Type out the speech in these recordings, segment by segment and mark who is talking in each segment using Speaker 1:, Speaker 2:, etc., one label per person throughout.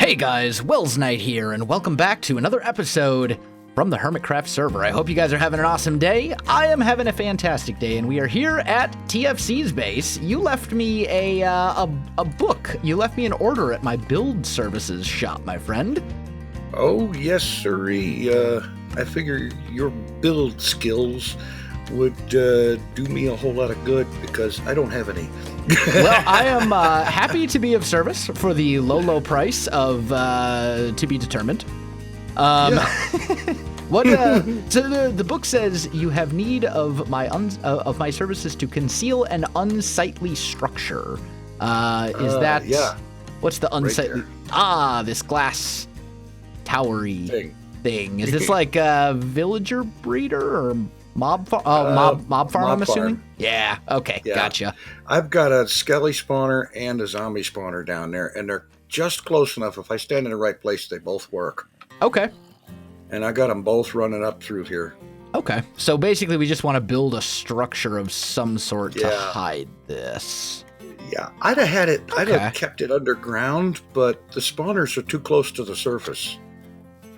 Speaker 1: Hey guys, Welsknight here, and welcome back to another episode from the Hermitcraft server. I hope you guys are having an awesome day. I am having a fantastic day, and we are here at TFC's base. You left me a book. You left me an order at my build services shop, my friend.
Speaker 2: Oh, yes, sirree. I figure your build skills would do me a whole lot of good because I don't have any.
Speaker 1: Well, I am happy to be of service for the low price of to be determined. What? So the book says you have need of my services to conceal an unsightly structure. Is that?
Speaker 2: Yeah.
Speaker 1: What's the unsightly? Right, this glass towery thing. Is this like a villager breeder or mob farm? Mob farm, I'm assuming. Yeah. Okay. Yeah. Gotcha.
Speaker 2: I've got a skelly spawner and a zombie spawner down there, and they're just close enough. If I stand in the right place, they both work.
Speaker 1: Okay.
Speaker 2: And I got them both running up through here.
Speaker 1: Okay. So basically, we just want to build a structure of some sort to hide this.
Speaker 2: Yeah. I'd have had it. Okay. I'd have kept it underground, but the spawners are too close to the surface.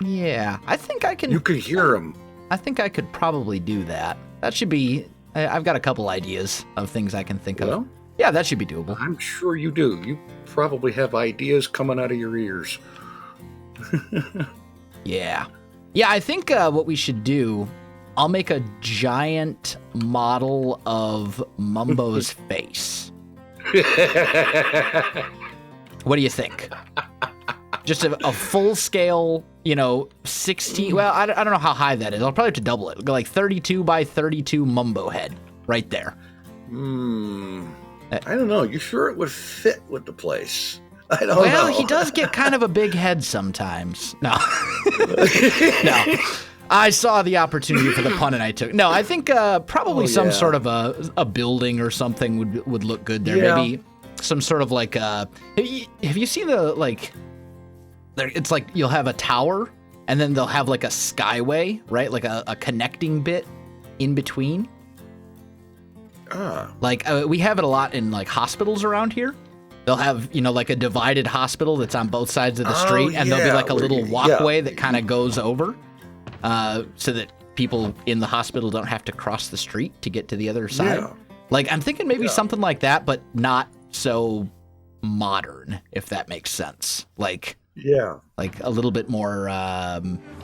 Speaker 1: Yeah. I think I can.
Speaker 2: You can hear them.
Speaker 1: I think I could probably do that. That should be. I've got a couple ideas of things I can think of. Yeah, that should be doable.
Speaker 2: I'm sure you do. You probably have ideas coming out of your ears.
Speaker 1: Yeah. Yeah, I think what we should do, I'll make a giant model of Mumbo's face. What do you think? Just a full-scale, 60... Well, I don't know how high that is. I'll probably have to double it. Go like 32 by 32 Mumbo head right there.
Speaker 2: I don't know. You sure it would fit with the place? I don't know.
Speaker 1: Well, he does get kind of a big head sometimes. No. No. I saw the opportunity for the pun and I took... No, I think probably some sort of a building or something would look good there. Yeah. Maybe some sort of like... have you seen the, like... It's like you'll have a tower, and then they'll have like a skyway, right? Like a connecting bit in between. Like we have it a lot in like hospitals around here. They'll have, like a divided hospital that's on both sides of the street, and there'll be like a little walkway that kind of goes over, so that people in the hospital don't have to cross the street to get to the other side. Yeah. Like I'm thinking maybe something like that, but not so modern, if that makes sense. Like a little bit more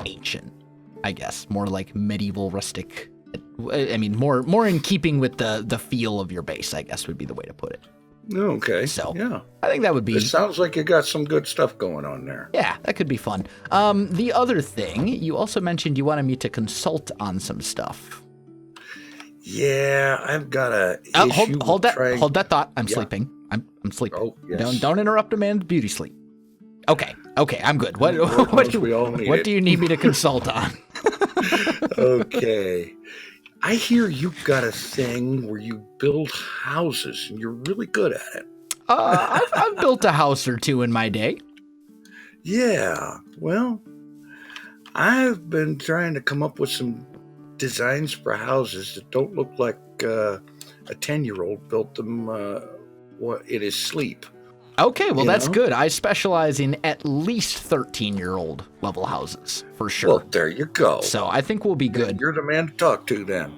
Speaker 1: ancient, I guess, more like medieval, rustic. I mean, more in keeping with the feel of your base, I guess would be the way to put it.
Speaker 2: Okay.
Speaker 1: So, yeah. I think that would be...
Speaker 2: It sounds like you got some good stuff going on there.
Speaker 1: Yeah, that could be fun. The other thing, you also mentioned you wanted me to consult on some stuff.
Speaker 2: Yeah, I've got a issue.
Speaker 1: Hold that thought. I'm sleeping. I'm sleeping.
Speaker 2: Oh, yes.
Speaker 1: Don't interrupt a man's beauty sleep. Okay, I'm good. What do you need me to consult on?
Speaker 2: Okay. I hear you've got a thing where you build houses, and you're really good at it.
Speaker 1: I've built a house or two in my day.
Speaker 2: Yeah, well, I've been trying to come up with some designs for houses that don't look like a 10-year-old built them in his sleep.
Speaker 1: Okay, well, that's good. I specialize in at least 13-year-old level houses, for sure.
Speaker 2: Well, there you go.
Speaker 1: So I think we'll be good.
Speaker 2: You're the man to talk to, then.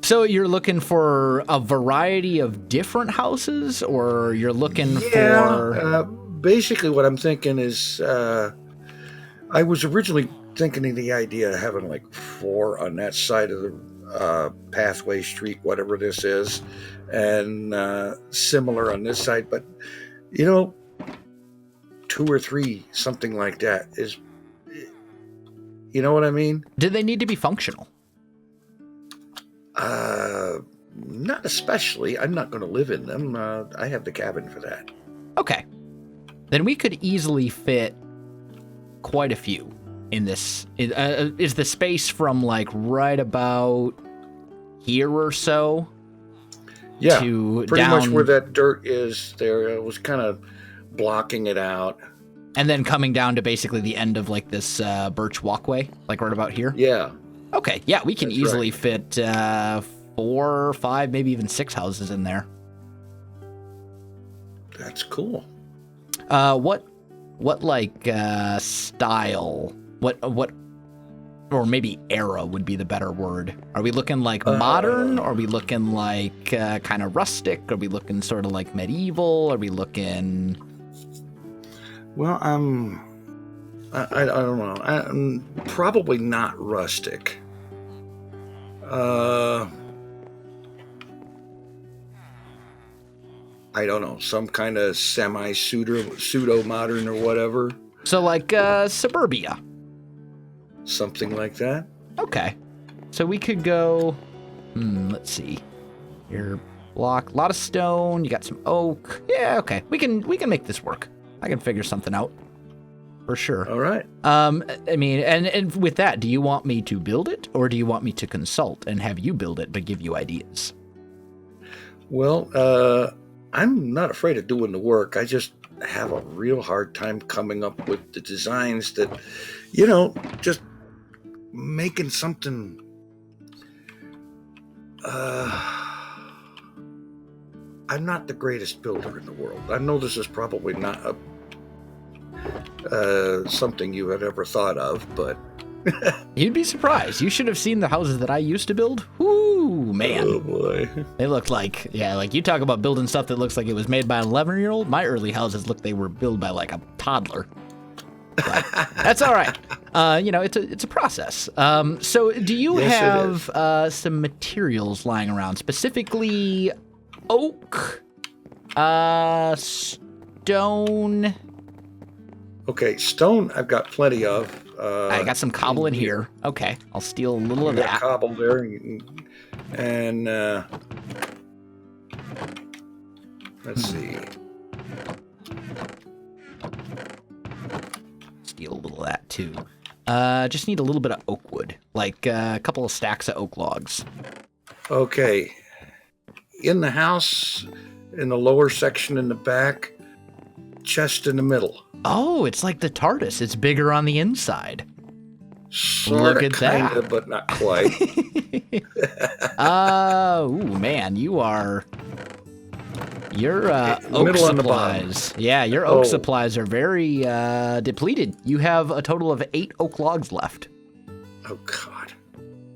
Speaker 1: So you're looking for a variety of different houses, or you're looking for...
Speaker 2: Basically, what I'm thinking is I was originally thinking of the idea of having like 4 on that side of the pathway, street, whatever this is, and similar on this side, but 2 or 3, something like that is, you know what I mean?
Speaker 1: Do they need to be functional?
Speaker 2: Not especially. I'm not going to live in them. I have the cabin for that.
Speaker 1: Okay. Then we could easily fit quite a few in this. Is the space from like right about here or so?
Speaker 2: Yeah,
Speaker 1: to
Speaker 2: pretty
Speaker 1: down,
Speaker 2: much where that dirt is there. It was kind of blocking it out.
Speaker 1: And then coming down to basically the end of like this birch walkway, like right about here?
Speaker 2: Yeah.
Speaker 1: Okay, yeah, we can easily fit 4 or 5, maybe even 6 houses in there.
Speaker 2: That's cool.
Speaker 1: What what like style, what, or maybe era would be the better word. Are we looking like modern? Are we looking like kind of rustic? Are we looking sort of like medieval? Are we looking...
Speaker 2: Well, I don't know. I'm probably not rustic. I don't know. Some kind of pseudo-modern or whatever.
Speaker 1: So like suburbia.
Speaker 2: Something like that.
Speaker 1: Okay. So we could go, let's see. Your block, a lot of stone, you got some oak. Yeah, okay. We can make this work. I can figure something out. For sure.
Speaker 2: All right.
Speaker 1: I mean, and with that, do you want me to build it or do you want me to consult and have you build it but give you ideas?
Speaker 2: Well, I'm not afraid of doing the work. I just have a real hard time coming up with the designs that, just making something. I'm not the greatest builder in the world. I know this is probably not something you had ever thought of, but
Speaker 1: you'd be surprised. You should have seen the houses that I used to build. Whoo, man.
Speaker 2: Oh boy.
Speaker 1: They looked like, like you talk about building stuff that looks like it was made by an 11-year-old. My early houses looked they were built by like a toddler. But that's all right. It's a process. So do you have some materials lying around, specifically oak, stone?
Speaker 2: Okay, stone I've got plenty of.
Speaker 1: I got some cobble in here. Okay, I'll steal a little of that.
Speaker 2: Cobble there, and let's see.
Speaker 1: Steal a little of that too. Just need a little bit of oak wood, like a couple of stacks of oak logs.
Speaker 2: Okay, in the house, in the lower section in the back, chest in the middle.
Speaker 1: Oh, it's like the TARDIS. It's bigger on the inside.
Speaker 2: Look at that. Kinda, but not quite.
Speaker 1: Man, your oak supplies. Yeah, your oak supplies are very depleted. You have a total of 8 oak logs left.
Speaker 2: Oh God,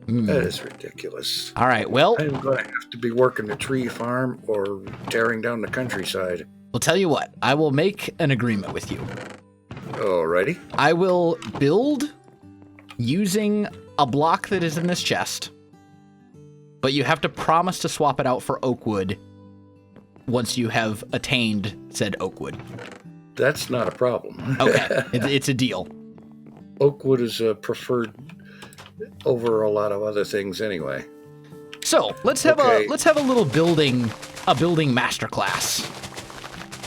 Speaker 2: that is ridiculous.
Speaker 1: All right, well,
Speaker 2: I'm going to have to be working the tree farm or tearing down the countryside.
Speaker 1: Well, tell you what, I will make an agreement with you.
Speaker 2: Alrighty.
Speaker 1: I will build using a block that is in this chest, but you have to promise to swap it out for oak wood once you have attained said oak wood.
Speaker 2: That's not a problem.
Speaker 1: Okay, it's a deal.
Speaker 2: Oak wood is preferred over a lot of other things anyway.
Speaker 1: So let's have a little building masterclass.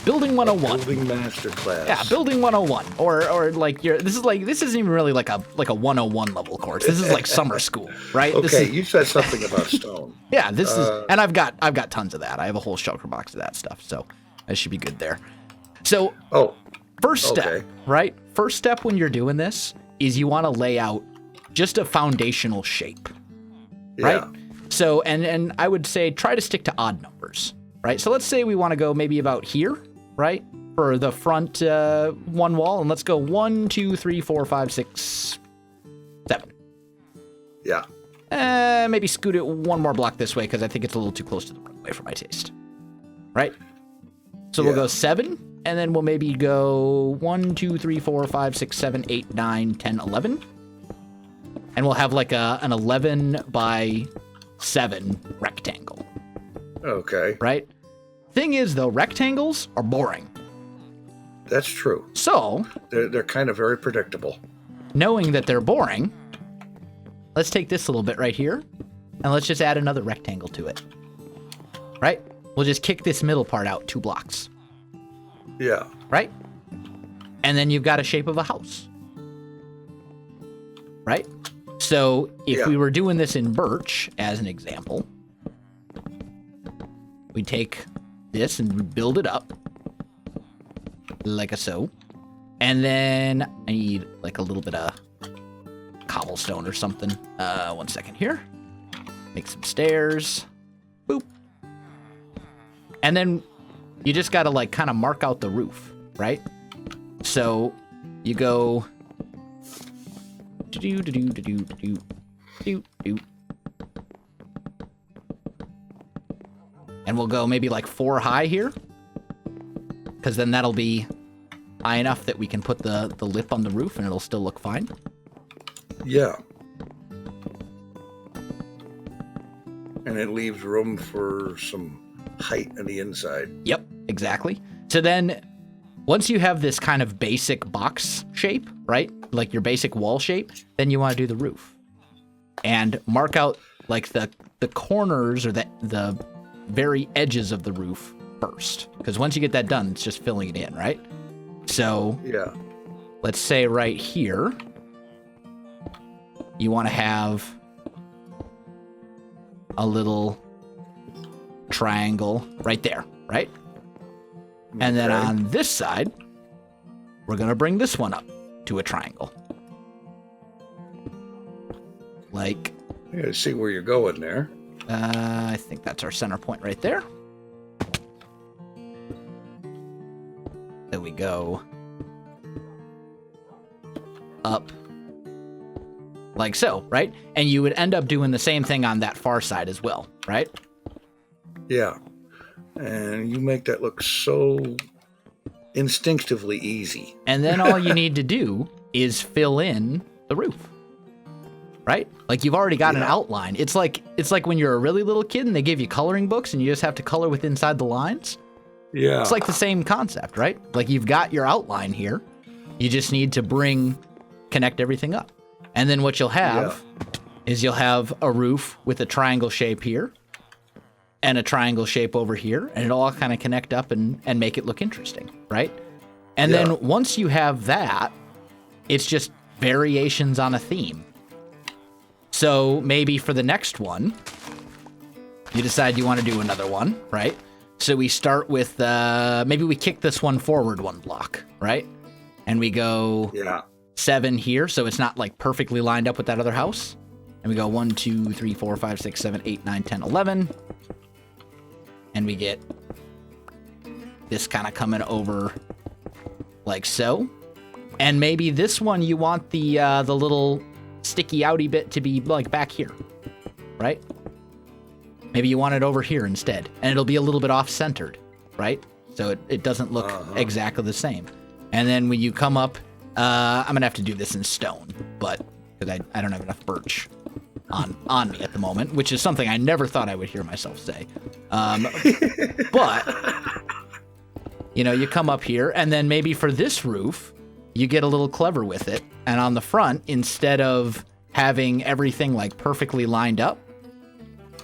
Speaker 1: Building 101.
Speaker 2: Building masterclass.
Speaker 1: Yeah, building 101. Or like this isn't even really like a 101 level course. This is like summer school, right?
Speaker 2: Okay, you said something about stone.
Speaker 1: Yeah, this is, and I've got tons of that. I have a whole shulker box of that stuff, so I should be good there. So, first step, right? First step when you're doing this is you want to lay out just a foundational shape, right? Yeah. So, and I would say try to stick to odd numbers, right? So let's say we want to go maybe about here, right? For the front one wall, and let's go 1, 2, 3, 4, 5, 6, 7.
Speaker 2: Yeah.
Speaker 1: Maybe scoot it one more block this way because I think it's a little too close to the runway for my taste. Right? So we'll go 7, and then we'll maybe go 1, 2, 3, 4, 5, 6, 7, 8, 9, 10, 11. And we'll have like an 11 by 7 rectangle.
Speaker 2: Okay.
Speaker 1: Right? Thing is, though, rectangles are boring.
Speaker 2: That's true.
Speaker 1: So
Speaker 2: they're kind of very predictable.
Speaker 1: Knowing that they're boring, let's take this little bit right here, and let's just add another rectangle to it. Right? We'll just kick this middle part out 2 blocks.
Speaker 2: Yeah.
Speaker 1: Right? And then you've got a shape of a house. Right? So if we were doing this in birch, as an example, we take this and we build it up like so. And then I need like a little bit of cobblestone or something. 1 second here. Make some stairs. Boop. And then you just got to like kind of mark out the roof, right? So you go and we'll go maybe like 4 high here, because then that'll be high enough that we can put the lip on the roof and it'll still look fine.
Speaker 2: Yeah. And it leaves room for some height on the inside.
Speaker 1: Yep, exactly. So then once you have this kind of basic box shape, right? Like your basic wall shape, then you want to do the roof. And mark out like the corners or the very edges of the roof first. Because once you get that done, it's just filling it in, right? So
Speaker 2: yeah,
Speaker 1: let's say right here, you want to have a little triangle right there, right? Okay. And then on this side, we're going to bring this one up to a triangle. Like,
Speaker 2: I gotta see where you're going there.
Speaker 1: I think that's our center point right there. Then we go up like so, right? And you would end up doing the same thing on that far side as well, right?
Speaker 2: Yeah. And you make that look so instinctively easy.
Speaker 1: And then all you need to do is fill in the roof, right? Like you've already got an outline. It's like when you're a really little kid and they give you coloring books and you just have to color with inside the lines.
Speaker 2: Yeah.
Speaker 1: It's like the same concept, right? Like you've got your outline here. You just need to connect everything up. And then what you'll have is you'll have a roof with a triangle shape here and a triangle shape over here, and it'll all kind of connect up and make it look interesting, right? And then once you have that, it's just variations on a theme. So maybe for the next one, you decide you want to do another one, right? So we start with, maybe we kick this one forward 1 block, right? And we go 7 here, so it's not like perfectly lined up with that other house. And we go 1, 2, 3, 4, 5, 6, 7, 8, 9, 10, 11. And we get this kind of coming over like so. And maybe this one you want the little sticky outy bit to be like back here, right? Maybe you want it over here instead, and it'll be a little bit off-centered, right? So it doesn't look exactly the same. And then when you come up, I'm going to have to do this in stone, but because I don't have enough birch on me at the moment, which is something I never thought I would hear myself say. But, you know, you come up here, and then maybe for this roof, you get a little clever with it. And on the front, instead of having everything like perfectly lined up,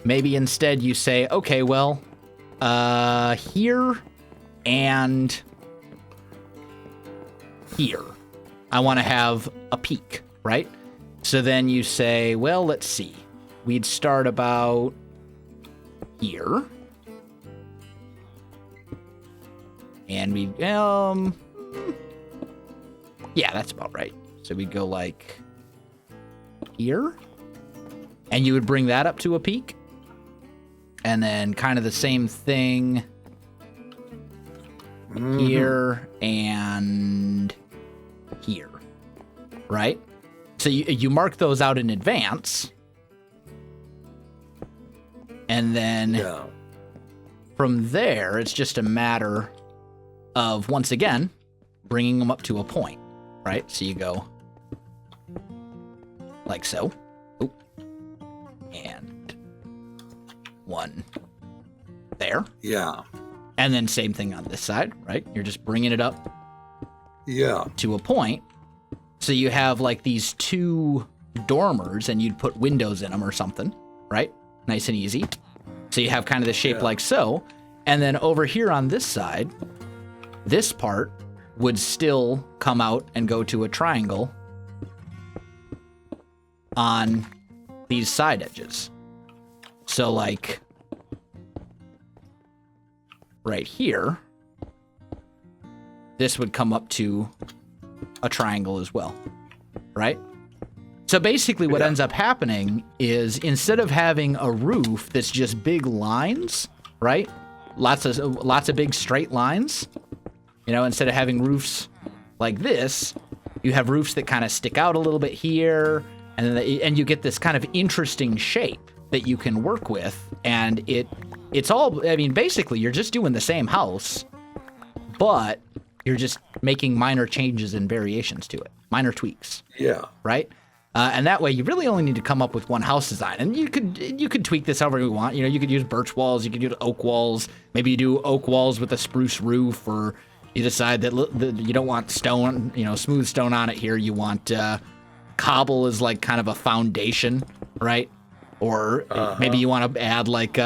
Speaker 1: maybe instead you say, okay, well, here and here, I want to have a peak, right? So then you say, well, let's see. We'd start about here. And we, yeah, that's about right. So we'd go like here. And you would bring that up to a peak. And then kind of the same thing here and here, right? So you mark those out in advance. And then from there, it's just a matter of, once again, bringing them up to a point, right? So you go like so. Oop. And 1 there.
Speaker 2: Yeah.
Speaker 1: And then same thing on this side, right? You're just bringing it up to a point. So you have like these 2 dormers and you'd put windows in them or something, right? Nice and easy. So you have kind of the shape like so. And then over here on this side, this part would still come out and go to a triangle on these side edges. So like right here, this would come up to a triangle as well, right? So basically what ends up happening is, instead of having a roof that's just big lines, right? Lots of big straight lines, you know, instead of having roofs like this, you have roofs that kind of stick out a little bit here, and you get this kind of interesting shape that you can work with, and it's all, I mean, basically you're just doing the same house, but you're just making minor changes and variations to it, minor tweaks.
Speaker 2: Yeah.
Speaker 1: Right? And that way you really only need to come up with one house design, and you could tweak this however you want. You know, you could use birch walls, you could use oak walls, maybe you do oak walls with a spruce roof, or you decide that you don't want stone, you know, smooth stone on it here. You want cobble as like kind of a foundation, right? Or maybe you want to add like,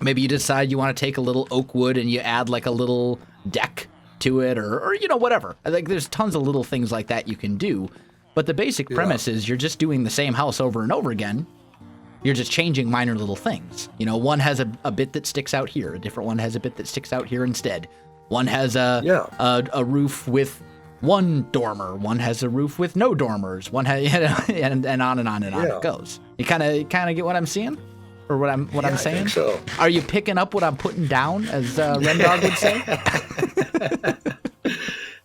Speaker 1: maybe you decide you want to take a little oak wood and you add like a little deck to it, or you know, whatever. I think there's tons of little things like that you can do. But the basic premise is you're just doing the same house over and over again. You're just changing minor little things. You know, one has a bit that sticks out here. A different one has a bit that sticks out here instead. One has a roof with one dormer. One has a roof with no dormers. One has, you know, and on and on and on it goes. You kind of get what I'm seeing, or what I'm saying.
Speaker 2: I think so.
Speaker 1: Are you picking up what I'm putting down, as Rendog would say?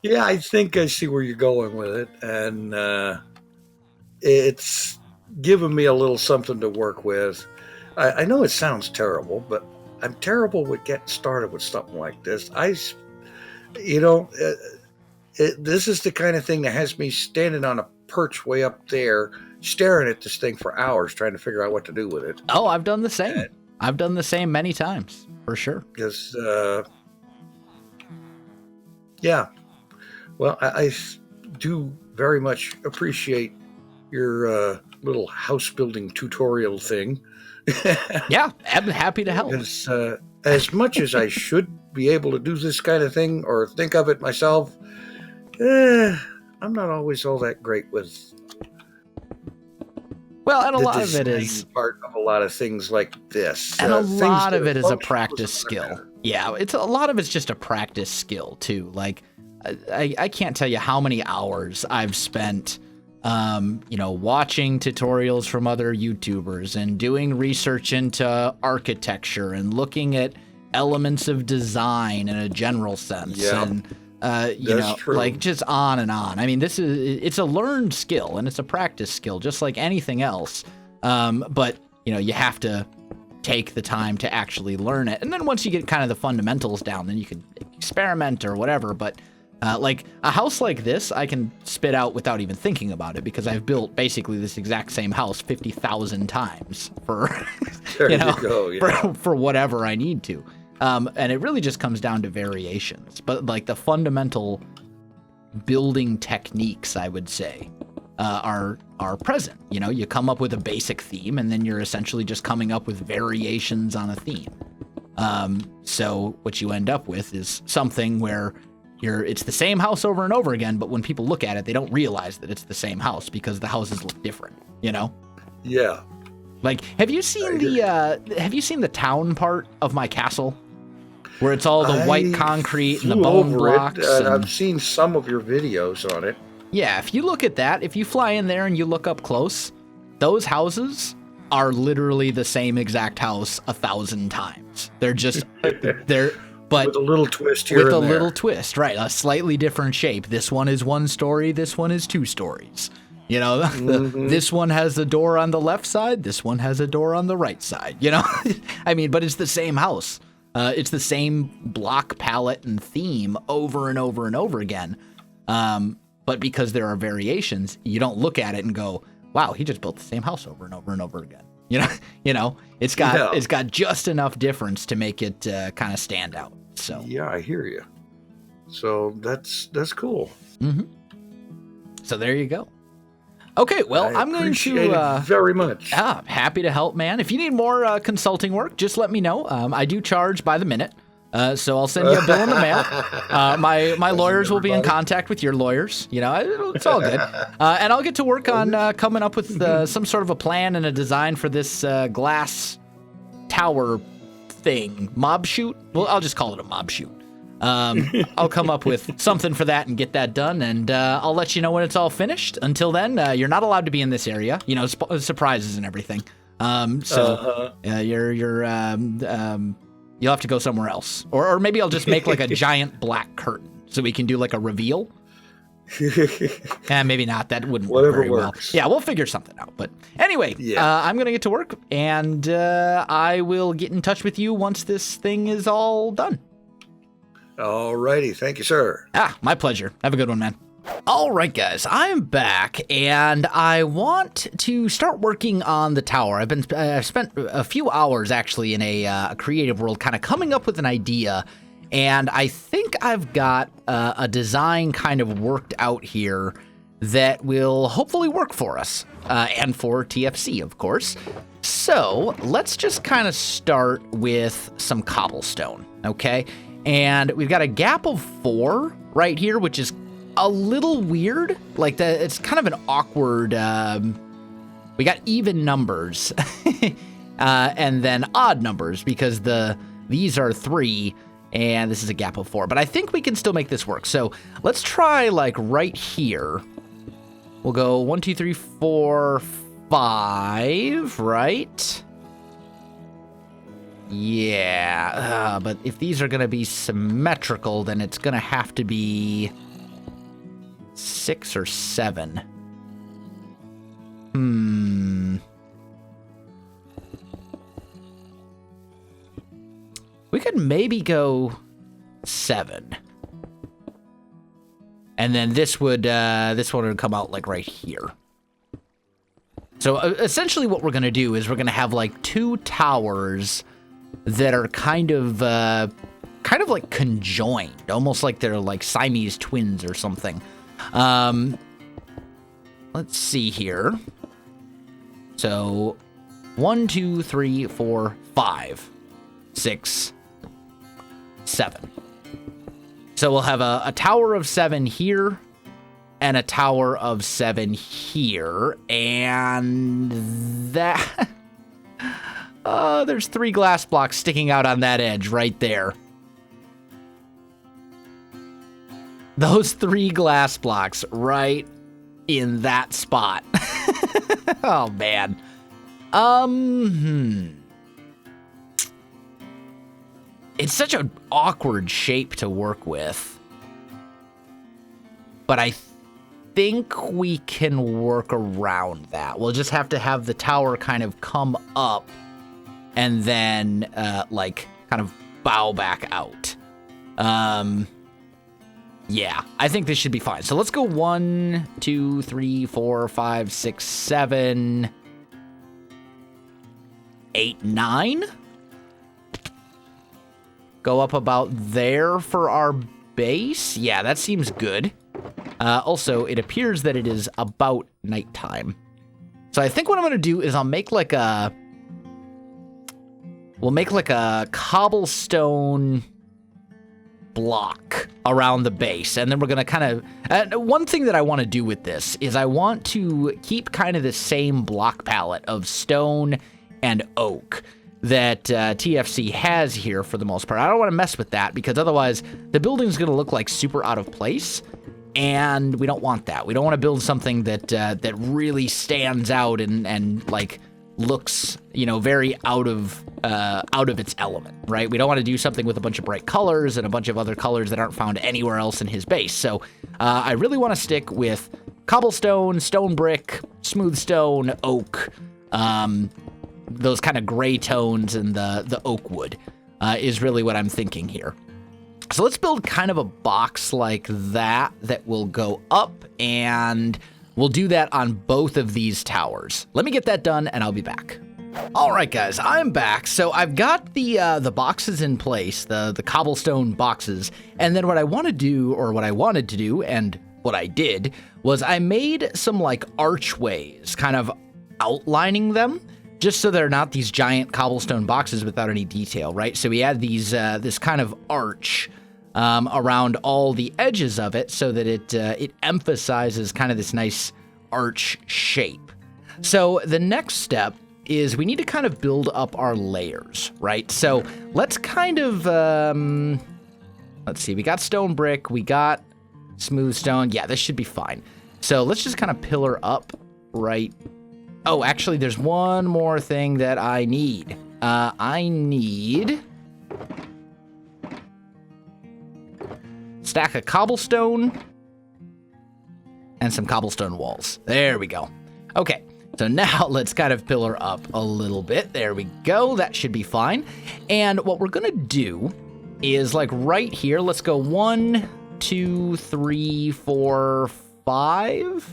Speaker 2: Yeah, I think I see where you're going with it, and it's given me a little something to work with. I know it sounds terrible, but I'm terrible with getting started with something like this. This is the kind of thing that has me standing on a perch way up there, staring at this thing for hours, trying to figure out what to do with it.
Speaker 1: Oh, I've done the same. I've done the same many times, for sure.
Speaker 2: Because, yeah. Well, I do very much appreciate your little house building tutorial thing.
Speaker 1: Yeah, I'm happy to help.
Speaker 2: Because as much as I should be able to do this kind of thing or think of it myself, I'm not always all that great with.
Speaker 1: Well, and a lot of it is
Speaker 2: part of a lot of things like this,
Speaker 1: and a lot of it is a practice skill. Yeah, a lot of it's just a practice skill too. Like, I can't tell you how many hours I've spent, you know, watching tutorials from other YouTubers and doing research into architecture and looking at elements of design in a general sense.
Speaker 2: Yeah,
Speaker 1: and, you know, true. Like just on and on. I mean, it's a learned skill and it's a practice skill, just like anything else. But, you know, you have to take the time to actually learn it. And then once you get kind of the fundamentals down, then you can experiment or whatever. But like a house like this, I can spit out without even thinking about it because I've built basically this exact same house 50,000 times for, you know, for whatever I need to. And it really just comes down to variations. But like the fundamental building techniques, I would say, are present. You know, you come up with a basic theme and then you're essentially just coming up with variations on a theme. So what you end up with is something where it's the same house over and over again, but when people look at it, they don't realize that it's the same house because the houses look different, you know?
Speaker 2: Yeah.
Speaker 1: Like, have you seen the town part of my castle? Where it's all the white concrete and the bone blocks.
Speaker 2: I've seen some of your videos on it.
Speaker 1: Yeah, if you look at that, if you fly in there and you look up close, those houses are literally the same exact house 1,000 times. They're just, but
Speaker 2: with a little twist here
Speaker 1: with
Speaker 2: and
Speaker 1: a little twist, right? A slightly different shape. This one is 1 story. This one is 2 stories. You know, this one has a door on the left side. This one has a door on the right side. You know, I mean, but it's the same house. It's the same block palette and theme over and over and over again. But because there are variations, you don't look at it and go, "Wow, he just built the same house over and over and over again." You know, it's got just enough difference to make it kind of stand out. So
Speaker 2: yeah, I hear you. So that's cool.
Speaker 1: Mm-hmm. So there you go. Okay, well, I'm going to
Speaker 2: very much.
Speaker 1: Happy to help, man. If you need more consulting work, just let me know. I do charge by the minute, so I'll send you a bill in the mail. My lawyers will be in contact with your lawyers. You know, it's all good. And I'll get to work on coming up with some sort of a plan and a design for this glass tower thing. Mob shoot? Well, I'll just call it a mob shoot. I'll come up with something for that and get that done, and I'll let you know when it's all finished. Until then, you're not allowed to be in this area. You know, surprises and everything. You'll have to go somewhere else, or maybe I'll just make like a giant black curtain so we can do like a reveal. Maybe not. That wouldn't
Speaker 2: Whatever
Speaker 1: work very
Speaker 2: works.
Speaker 1: well. Yeah, we'll figure something out. But anyway, I'm going to get to work, and I will get in touch with you once this thing is all done.
Speaker 2: All righty. Thank you, sir.
Speaker 1: My pleasure. Have a good one, man. All right, guys, I'm back, and I want to start working on the tower. I've spent a few hours, actually, in a creative world, kind of coming up with an idea. And I think I've got a design kind of worked out here that will hopefully work for us, and for TFC, of course. So let's just kind of start with some cobblestone, okay? And we've got a gap of 4 right here, which is a little weird. Like, it's kind of an awkward... we got even numbers, and then odd numbers, because these are 3, and this is a gap of 4. But I think we can still make this work. So let's try, like, right here. We'll go 1, 2, 3, 4, 5, right? Yeah, but if these are going to be symmetrical, then it's going to have to be 6 or 7. We could maybe go 7. And then this one would come out like right here. So essentially what we're going to do is we're going to have like 2 towers that are kind of like conjoined, almost like they're like Siamese twins or something. Let's see here. So 1, 2, 3, 4, 5, 6, 7. So we'll have a tower of 7 here and a tower of 7 here, and that... there's 3 glass blocks sticking out on that edge right there. Those 3 glass blocks right in that spot. Oh, man. It's such an awkward shape to work with. But I think we can work around that. We'll just have to have the tower kind of come up and then, like, kind of bow back out. Yeah, I think this should be fine. So let's go 1, 2, 3, 4, 5, 6, 7, 8, 9. Go up about there for our base. Yeah, that seems good. Also, it appears that it is about nighttime. So I think what I'm going to do is I'll make like a... We'll make like a cobblestone block around the base. And then we're going to kind of... one thing that I want to do with this is I want to keep kind of the same block palette of stone and oak that TFC has here for the most part. I don't want to mess with that because otherwise the building's going to look like super out of place. And we don't want that. We don't want to build something that that really stands out and like looks, you know, very out of its element, right? We don't want to do something with a bunch of bright colors and a bunch of other colors that aren't found anywhere else in his base. So I really want to stick with cobblestone, stone brick, smooth stone, oak, those kind of gray tones, and the oak wood is really what I'm thinking here. So let's build kind of a box like that will go up, and we'll do that on both of these towers. Let me get that done, and I'll be back. All right, guys, I'm back. So I've got the boxes in place, the cobblestone boxes, and then what I want to do, or what I wanted to do, and what I did, was I made some like archways, kind of outlining them, just so they're not these giant cobblestone boxes without any detail, right? So we had these this kind of arch around all the edges of it, so that it emphasizes kind of this nice arch shape. So the next step is we need to kind of build up our layers, right? So let's kind of let's see. We got stone brick, we got smooth stone. Yeah, this should be fine. So let's just kind of pillar up right. Oh, actually, there's one more thing that I need. I need stack of cobblestone and some cobblestone walls. There we go. Okay, so now let's kind of pillar up a little bit. There we go. That should be fine. And what we're going to do is like right here, let's go 1, 2, 3, 4, 5,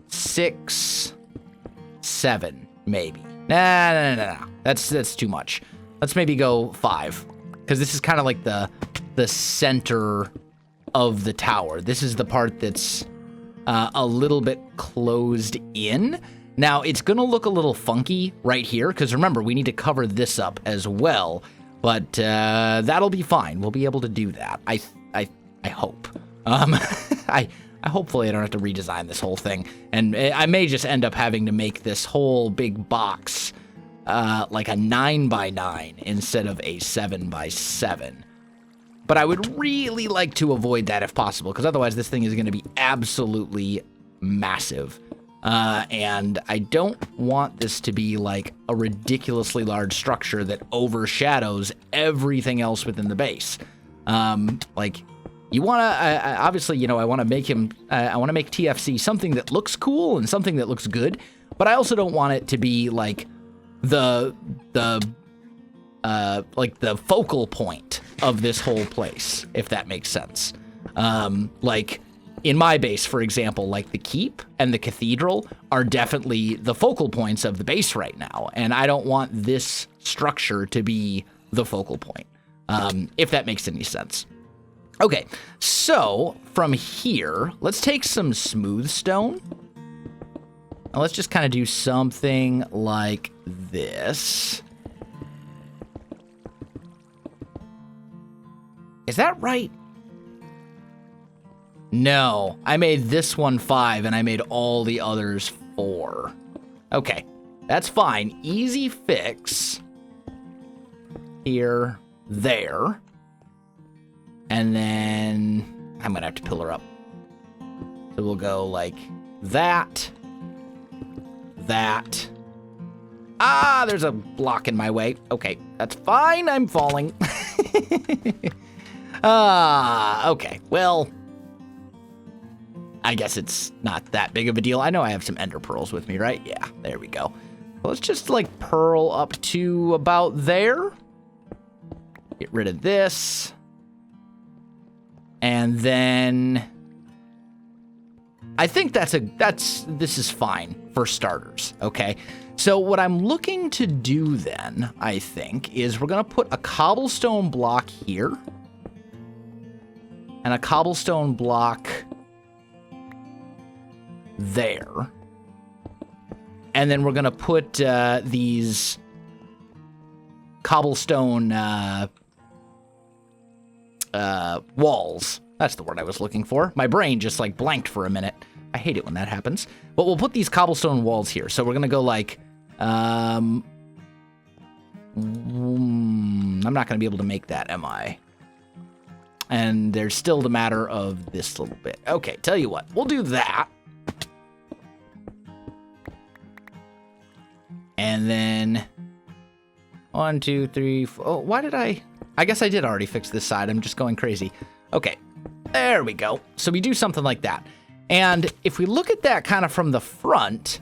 Speaker 1: 6, 7, maybe. Nah. That's too much. Let's maybe go 5, because this is kind of like the center of the tower. This is the part that's a little bit closed in. Now, it's going to look a little funky right here, because remember, we need to cover this up as well, but that'll be fine. We'll be able to do that. I hope. Hopefully I don't have to redesign this whole thing, and I may just end up having to make this whole big box like a 9x9 instead of a 7x7. But I would really like to avoid that if possible, because otherwise this thing is going to be absolutely massive. And I don't want this to be like a ridiculously large structure that overshadows everything else within the base. Like, you want to, obviously, you know, I want to make TFC something that looks cool and something that looks good, but I also don't want it to be like the focal point of this whole place, if that makes sense. Like, in my base, for example, like the keep and the cathedral are definitely the focal points of the base right now, and I don't want this structure to be the focal point, if that makes any sense. Okay, so from here, let's take some smooth stone, and let's just kind of do something like this. Is that right? No, I made this one 5 and I made all the others 4. Okay, that's fine. Easy fix. Here, there. And then I'm gonna have to pillar up. So we'll go like that. That. Ah, there's a block in my way. Okay, that's fine. I'm falling. Okay, well, I guess it's not that big of a deal. I know I have some ender pearls with me, right? Yeah, there we go. Well, let's just like pearl up to about there. Get rid of this. And then I think this is fine for starters, okay? So what I'm looking to do then, I think, is we're gonna put a cobblestone block here and a cobblestone block there. And then we're gonna put these cobblestone walls. That's the word I was looking for. My brain just like blanked for a minute. I hate it when that happens. But we'll put these cobblestone walls here. So we're gonna go like, I'm not gonna be able to make that, am I? And there's still the matter of this little bit. Okay, tell you what, we'll do that. And then 1, 2, 3, 4. Oh, why did I guess I did already fix this side. I'm just going crazy. Okay, there we go. So we do something like that. And if we look at that kind of from the front,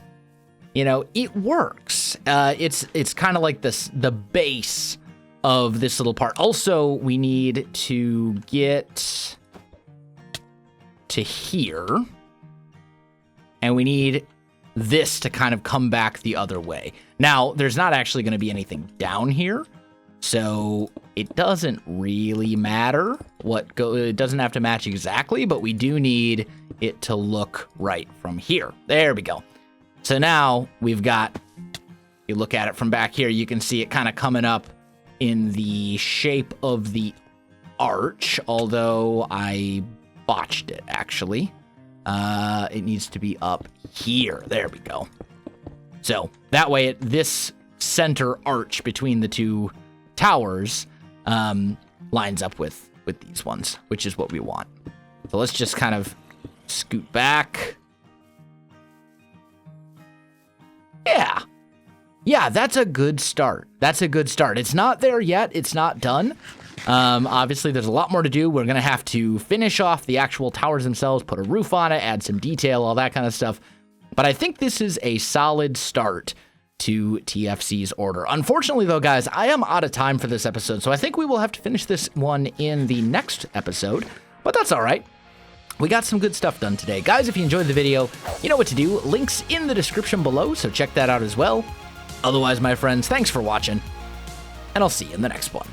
Speaker 1: you know, it works. It's kind of like the base of this little part. Also, we need to get to here. And we need this to kind of come back the other way. Now, there's not actually going to be anything down here, so it doesn't really matter it doesn't have to match exactly, but we do need it to look right from here. There we go. So now we've got, you look at it from back here, you can see it kind of coming up in the shape of the arch, although I botched it actually. It needs to be up here. There we go. So that way this center arch between the two towers lines up with these ones, which is what we want. So let's just kind of scoot back. Yeah, that's a good start. It's not there yet. It's not done. Obviously, there's a lot more to do. We're going to have to finish off the actual towers themselves, put a roof on it, add some detail, all that kind of stuff. But I think this is a solid start to TFC's order. Unfortunately, though, guys, I am out of time for this episode, so I think we will have to finish this one in the next episode, but that's all right. We got some good stuff done today. Guys, if you enjoyed the video, you know what to do. Links in the description below, so check that out as well. Otherwise, my friends, thanks for watching, and I'll see you in the next one.